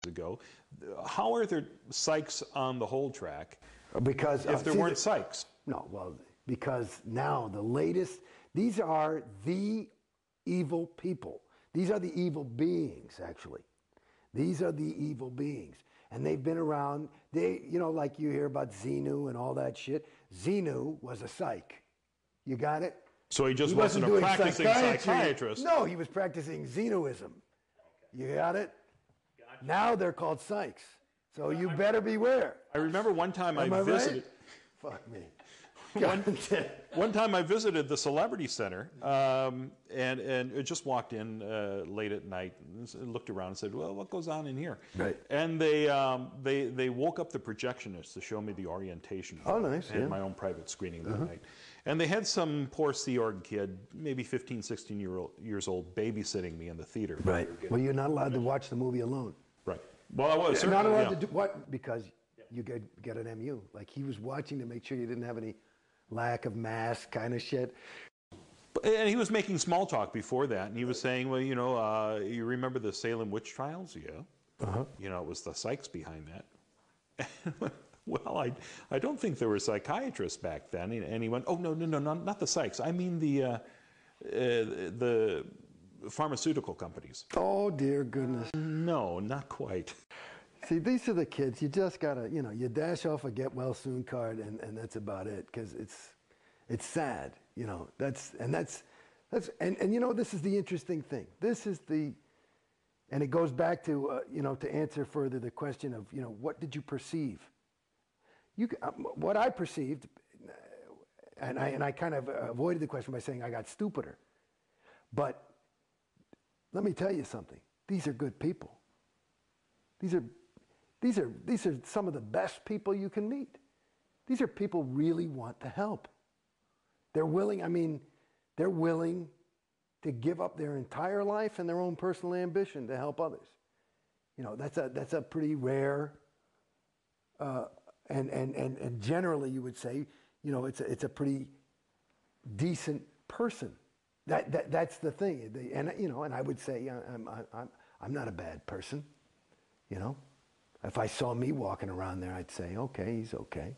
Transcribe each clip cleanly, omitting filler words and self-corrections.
ago. How are there psychs on the whole track? Because if there weren't psychs? No, well, because now the latest, these are the evil people. These are the evil beings, actually. These are the evil beings. And they've been around, like you hear about Xenu and all that shit. Xenu was a psych. You got it? So he just wasn't a practicing psychiatrist. No, he was practicing Xenuism. You got it? Gotcha. Now they're called psychs. So you better beware. I remember one time I visited. Right? Fuck me. One time I visited the Celebrity Center, and it just walked in late at night, and looked around and said, "Well, what goes on in here?" Right. And they woke up the projectionist to show me the orientation. Oh, nice. I had my own private screening that night. And they had some poor Sea Org kid, maybe 15, 16 years old, babysitting me in the theater. Right. Well, you're not allowed to watch the movie alone. Right. Well, I was. You're not allowed to do what? Because you get an MU. Like he was watching to make sure you didn't have any lack of mask kind of shit. And he was making small talk before that, and he was saying, well, you remember the Salem witch trials? Yeah. It was the psychs behind that. Well, I don't think there were psychiatrists back then. And he went, oh, no, not the psychs. I mean the pharmaceutical companies. Oh, dear goodness. No, not quite. See, these are the kids. You just gotta, you dash off a get well soon card, and that's about it. Because it's sad, This is the interesting thing. And it goes back to to answer further the question of what did you perceive? What I perceived, and I kind of avoided the question by saying I got stupider. But let me tell you something. These are good people. These are some of the best people you can meet. These are people who really want to help. They're willing to give up their entire life and their own personal ambition to help others. That's a pretty rare, and generally you would say, it's a pretty decent person. That's the thing. And I would say I'm not a bad person. If I saw me walking around there, I'd say, okay, he's okay.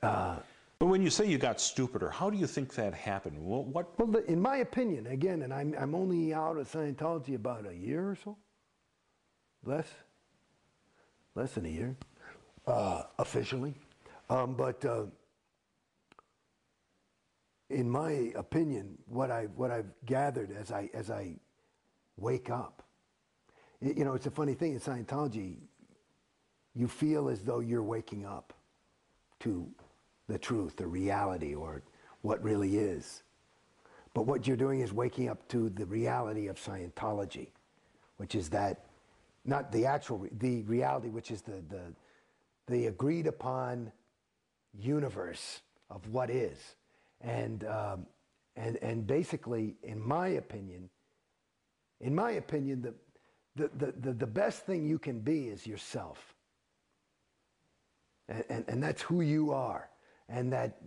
But when you say you got stupider, how do you think that happened? Well, in my opinion, again, and I'm only out of Scientology about a year or so, less than a year, officially. But in my opinion, what I've gathered as I wake up, it's a funny thing in Scientology. You feel as though you're waking up to the truth, the reality, or what really is. But what you're doing is waking up to the reality of Scientology, which is that, not the reality, which is the agreed upon universe of what is. And basically, in my opinion, the best thing you can be is yourself. And that's who you are. And that,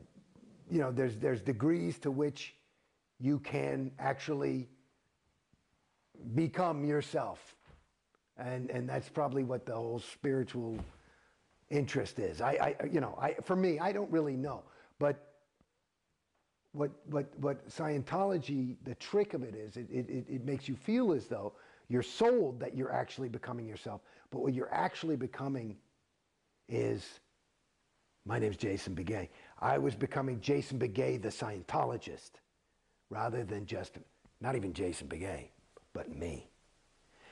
there's degrees to which you can actually become yourself. And that's probably what the whole spiritual interest is. For me, I don't really know. But what Scientology, the trick of it is, it makes you feel as though you're sold that you're actually becoming yourself. But what you're actually becoming is, my name's Jason Beghe. I was becoming Jason Beghe, the Scientologist, rather than just, not even Jason Beghe, but me.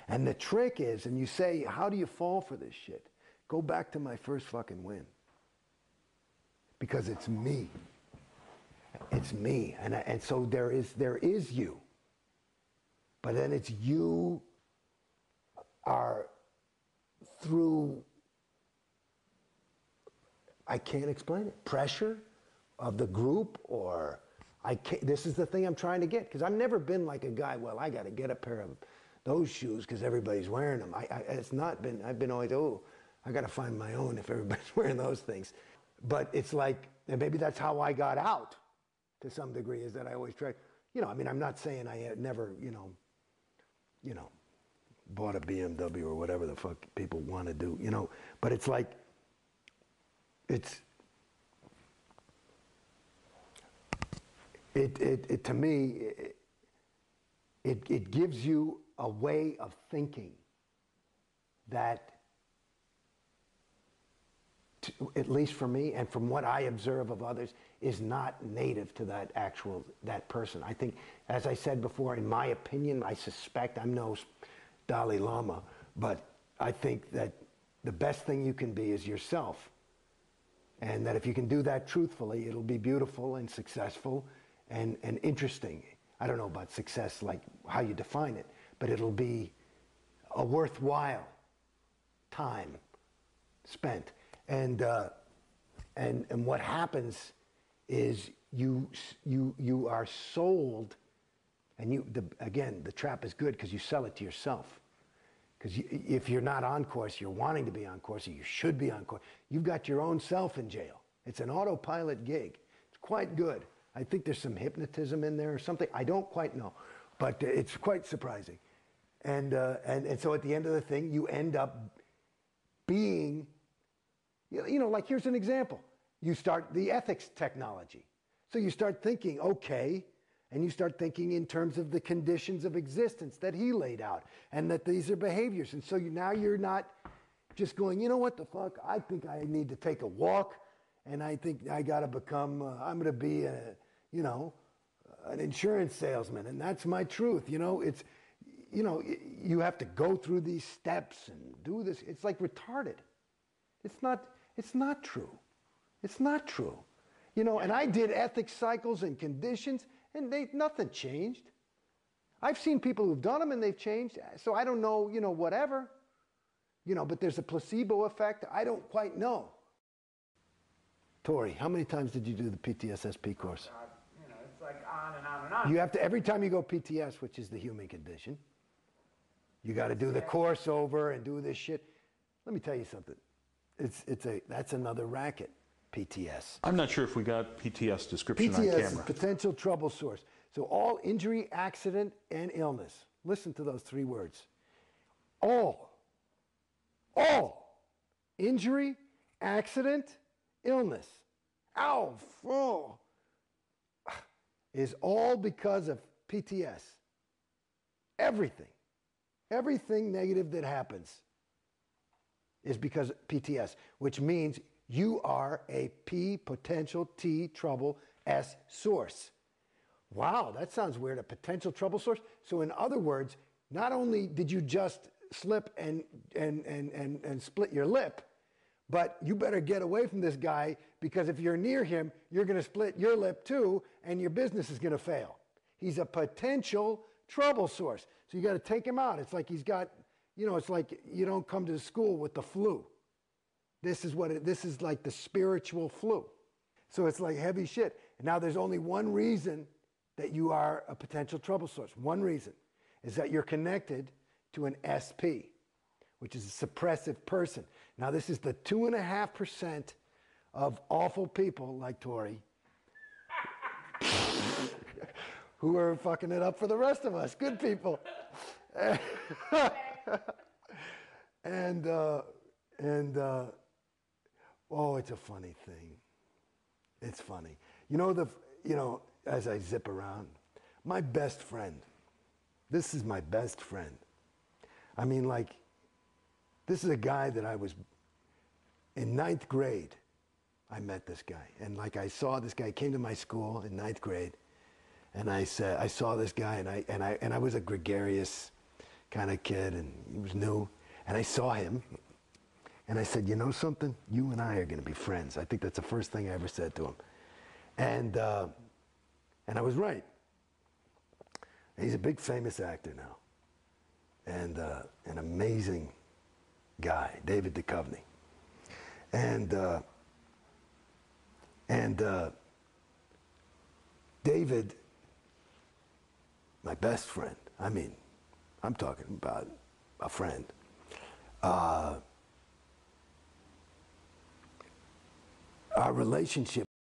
And the trick is, and you say, how do you fall for this shit? Go back to my first fucking win. Because it's me. It's me. And so there is you. But then it's you are through, I can't explain it, pressure of the group, or this is the thing I'm trying to get. Because I've never been like a guy, well, I got to get a pair of those shoes because everybody's wearing them. It's not been, I've been always, I got to find my own if everybody's wearing those things. But it's like, and maybe that's how I got out to some degree, is that I always try, I'm not saying I had never, bought a BMW or whatever the fuck people want to do, you know. But it's like, to me, it gives you a way of thinking that, at least for me and from what I observe of others, is not native to that person. I think, as I said before, in my opinion, I suspect, I'm no Dalai Lama, but I think that the best thing you can be is yourself. And that if you can do that truthfully, it'll be beautiful and successful and interesting. I don't know about success, like how you define it, but it'll be a worthwhile time spent. And what happens is you are sold, and again, the trap is good because you sell it to yourself. Because if you're not on course, you're wanting to be on course, or you should be on course. You've got your own self in jail. It's an autopilot gig. It's quite good. I think there's some hypnotism in there or something. I don't quite know, but it's quite surprising. And so at the end of the thing, you end up being, you know, like here's an example. You start the ethics technology. So you start thinking, okay, and you start thinking in terms of the conditions of existence that he laid out, and that these are behaviors. And so now you're not just going, you know what the fuck, I think I need to take a walk, and I think I got to become, I'm going to be an insurance salesman, and that's my truth. You know, it's, you know, you have to go through these steps and do this. It's like retarded. It's not true. It's not true. You know, and I did ethics cycles and conditions, and nothing changed. I've seen people who've done them and they've changed, so I don't know, you know, whatever. You know, but there's a placebo effect. I don't quite know. Tori, how many times did you do the PTSSP course? You know, it's like on and on and on. You have to, every time you go PTS, which is the human condition, you got to do the course over and do this shit. Let me tell you something. That's another racket, PTS. I'm not sure if we got PTS description on PTS is camera. potential trouble source. So all injury, accident, and illness. Listen to those three words. All injury, accident, illness, is all because of PTS. Everything negative that happens is because of PTS, which means you are a P potential T trouble S source. Wow, that sounds weird, a potential trouble source. So in other words, not only did you just slip and split your lip, but you better get away from this guy, because if you're near him, you're going to split your lip too, and your business is going to fail. He's a potential trouble source. So you got to take him out. It's like he's got, you know, it's like you don't come to school with the flu. This is like the spiritual flu. So it's like heavy shit. And now there's only one reason that you are a potential trouble source. One reason is that you're connected to an SP, which is a suppressive person. Now this is the 2.5% of awful people like Tori who are fucking it up for the rest of us, good people. And oh, it's a funny thing. It's funny. You know, as I zip around, my best friend, this is my best friend. I mean, like, this is a guy that I was, in 9th grade, I met this guy. And like I saw this guy, came to my school in 9th grade, and I saw this guy, and I was a gregarious kind of kid, and he was new. And I saw him, and I said, you know something? You and I are going to be friends. I think that's the first thing I ever said to him. And I was right. He's a big famous actor now. And an amazing guy, David Duchovny. And David, my best friend, I mean, I'm talking about a friend. Our relationship